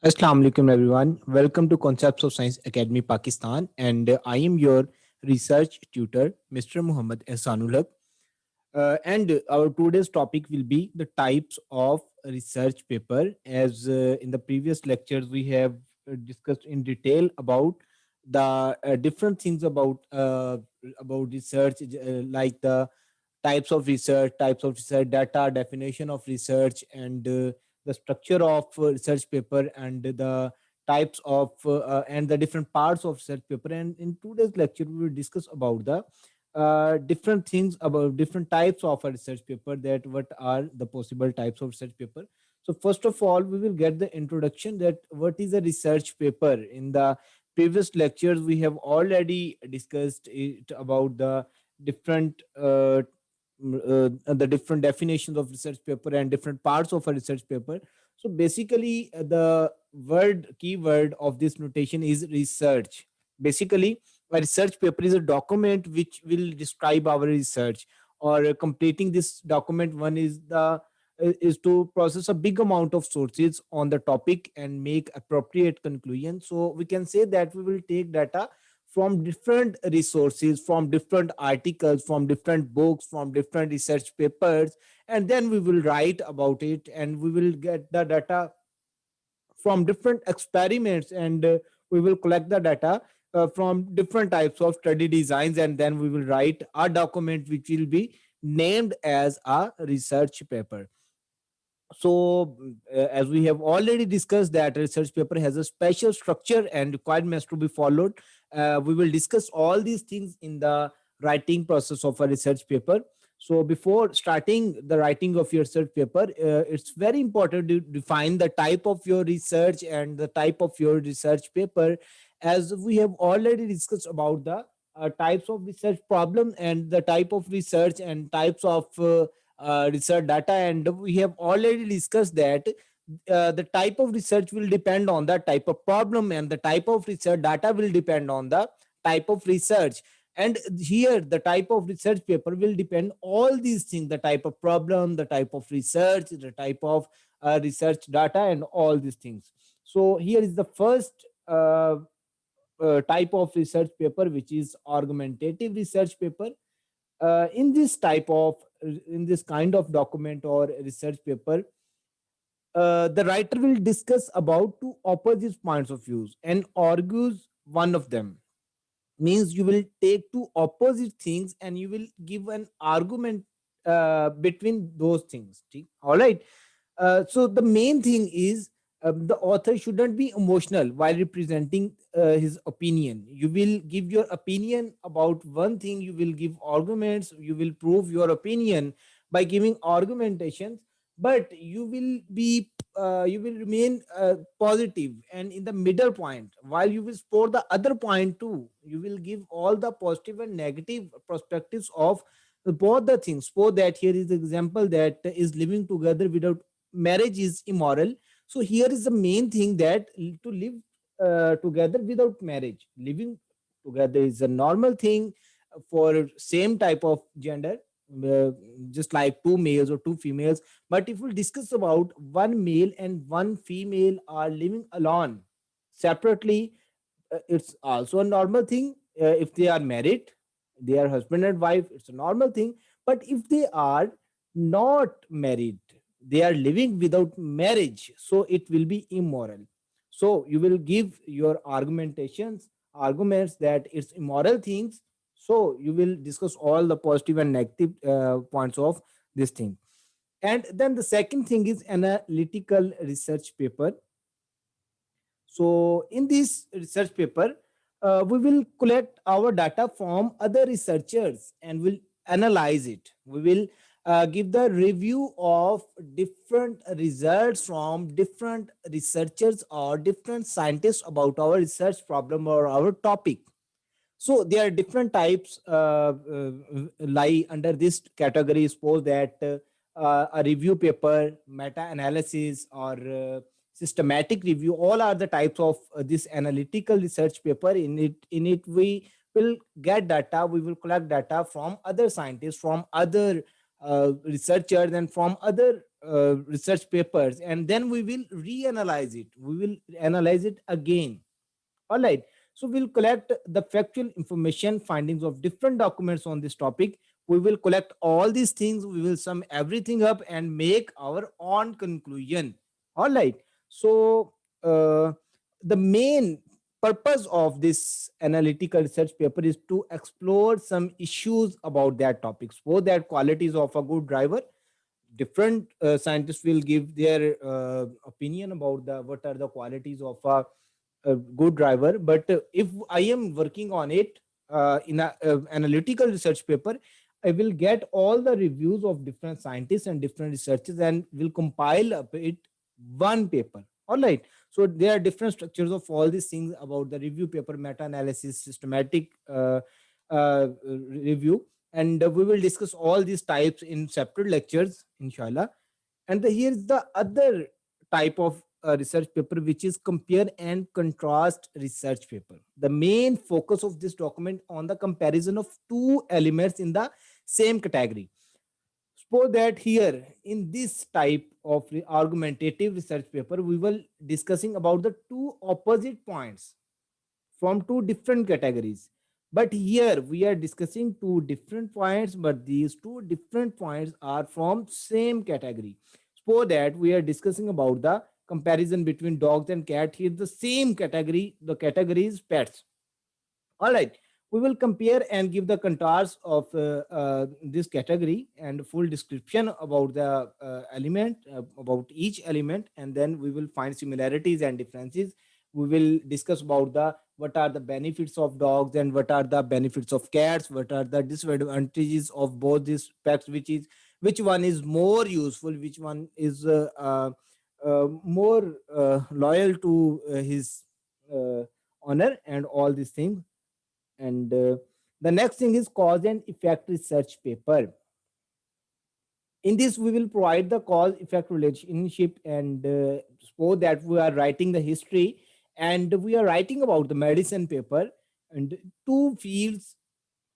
Assalamu alaikum everyone. Welcome to Concepts of Science Academy Pakistan, and I am your research tutor, Mr. Muhammad Ehsanul Haq. And our today's topic will be the types of research paper. As in the previous lectures, we have discussed in detail about the different things about research, like the types of research data, definition of research, and the structure of research paper, and the types of and the different parts of research paper. And in today's lecture, we will discuss about the different things about different types of a research paper, that what are the possible types of research paper. So first of all, we will get the introduction that what is a research paper. In the previous lectures, we have already discussed it about the different the different definitions of research paper and different parts of a research paper. So basically, the keyword of this notation is research. Basically, a research paper is a document which will describe our research, or completing this document. One is to process a big amount of sources on the topic and make appropriate conclusion. So we can say that we will take data from different resources, from different articles, from different books, from different research papers, and then we will write about it, and we will get the data from different experiments, and we will collect the data from different types of study designs, and then we will write a document which will be named as a research paper. So as we have already discussed that research paper has a special structure and requirements to be followed. We will discuss all these things in the writing process of a research paper. So before starting the writing of your research paper, it's very important to define the type of your research and the type of your research paper, as we have already discussed about the types of research problem and the type of research and types of research data. And we have already discussed that the type of research will depend on the type of problem, and the type of research data will depend on the type of research. And here the type of research paper will depend all these things: the type of problem, the type of research, the type of research data, and all these things. So here is the first type of research paper, which is argumentative research paper. In this kind of document or research paper, the writer will discuss about two opposite points of views and argues one of them. Means you will take two opposite things and you will give an argument between those things. All right. So the main thing is, the author shouldn't be emotional while representing his opinion. You will give your opinion about one thing, you will give arguments, you will prove your opinion by giving argumentations, but you will remain positive and in the middle point, while you will support the other point too. You will give all the positive and negative perspectives of both the things. Suppose that here is the example that is living together without marriage is immoral. So here is the main thing, that to live together without marriage, living together is a normal thing for same type of gender, uh, just like two males or two females. But if we discuss about one male and one female are living alone separately, it's also a normal thing. If they are married, they are husband and wife, it's a normal thing. But if they are not married, they are living without marriage, so it will be immoral. So you will give your arguments that it's immoral things. So you will discuss all the positive and negative points of this thing. And then the second thing is analytical research paper. So in this research paper, we will collect our data from other researchers and will analyze it. We will give the review of different results from different researchers or different scientists about our research problem or our topic. So there are different types lie under this category. Suppose that a review paper, meta-analysis, or systematic review, all are the types of this analytical research paper. In it we will get data, we will collect data from other scientists, from other researchers, and from other research papers, and then we will reanalyze it. We will analyze it again. All right. So we'll collect the factual information, findings of different documents on this topic. We will collect all these things. We will sum everything up and make our own conclusion. All right. So the main purpose of this analytical research paper is to explore some issues about that topic. Suppose that qualities of a good driver, different scientists will give their opinion about the what are the qualities of a good driver. But if I am working on it in a analytical research paper, I will get all the reviews of different scientists and different researchers and will compile up it one paper. All right. So there are different structures of all these things about the review paper, meta analysis, systematic review, and we will discuss all these types in separate lectures, inshallah. And here's the other type of research paper, which is compare and contrast research paper. The main focus of this document on the comparison of two elements in the same category. Suppose that here in this type of argumentative research paper, we will discussing about the two opposite points from two different categories. But here we are discussing two different points, but these two different points are from same category. Suppose that we are discussing about the comparison between dogs and cat. Here the same category, the category is pets. All right. We will compare and give the contrast of this category and full description about the element, about each element, and then we will find similarities and differences. We will discuss about the what are the benefits of dogs and what are the benefits of cats, what are the disadvantages of both these pets, which one is more useful, which one is more loyal to his honor, and all these things. And the next thing is cause and effect research paper. In this, we will provide the cause effect relationship, and suppose that we are writing the history and we are writing about the medicine paper, and two fields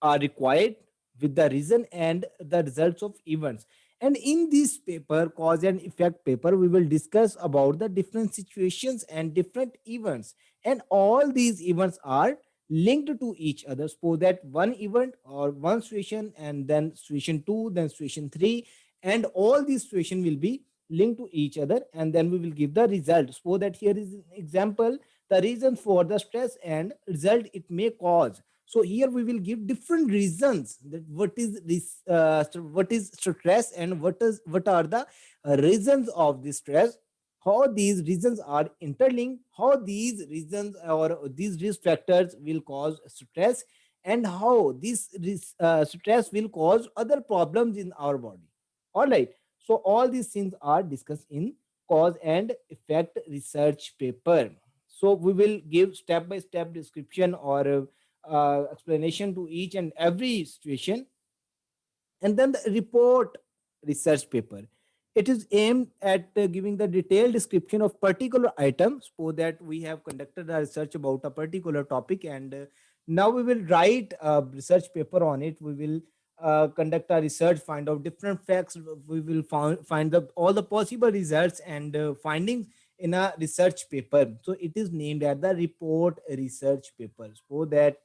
are required with the reason and the results of events. And in this paper, cause and effect paper, we will discuss about the different situations and different events, and all these events are linked to each other. Suppose that one event or one situation, and then situation 2, then situation 3, and all these situation will be linked to each other, and then we will give the result. Suppose that here is an example, the reason for the stress and result it may cause. So here we will give different reasons that what is this, what is stress, and what are the reasons of this stress, how these reasons are interlinked, how these reasons or these risk factors will cause stress, and how this stress will cause other problems in our body. All right. So all these things are discussed in cause and effect research paper. So we will give step by step description or explanation to each and every situation. And then the report research paper, it is aimed at giving the detailed description of particular items. Suppose that we have conducted a research about a particular topic, and now we will write a research paper on it. We will conduct a research, find out different facts. We will find all the possible results and findings in a research paper. So it is named as the report research paper. So that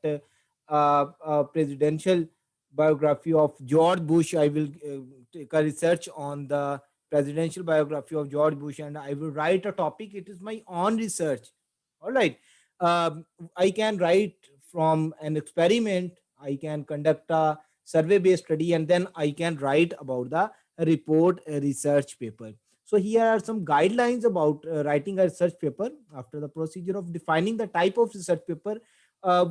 presidential biography of George Bush, I will take a research on the presidential biography of George Bush, and I will write a topic. It is my own research. All right. I can write from an experiment. I can conduct a survey based study, and then I can write about the report research paper. So here are some guidelines about writing a research paper. After the procedure of defining the type of research paper,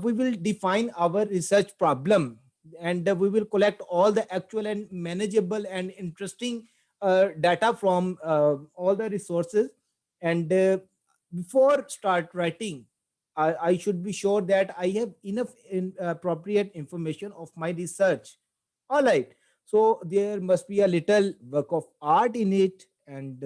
we will define our research problem, and we will collect all the actual and manageable and interesting data from all the resources. And before start writing, I should be sure that I have enough appropriate information of my research. All right. So there must be a little work of art in it, and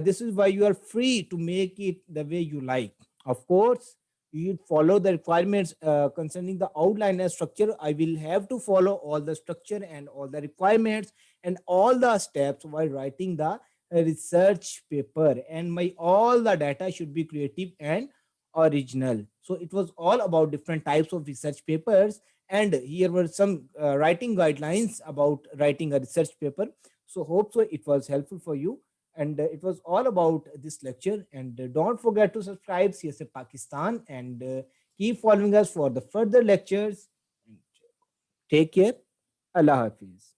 this is why you are free to make it the way you like. Of course, you follow the requirements concerning the outline and structure. I will have to follow all the structure and all the requirements and all the steps while writing the a research paper, and my all the data should be creative and original. So it was all about different types of research papers, and here were some writing guidelines about writing a research paper. So hope so it was helpful for you, and it was all about this lecture. And don't forget to subscribe CSA Pakistan, and keep following us for the further lectures. Take care. Allah Hafiz.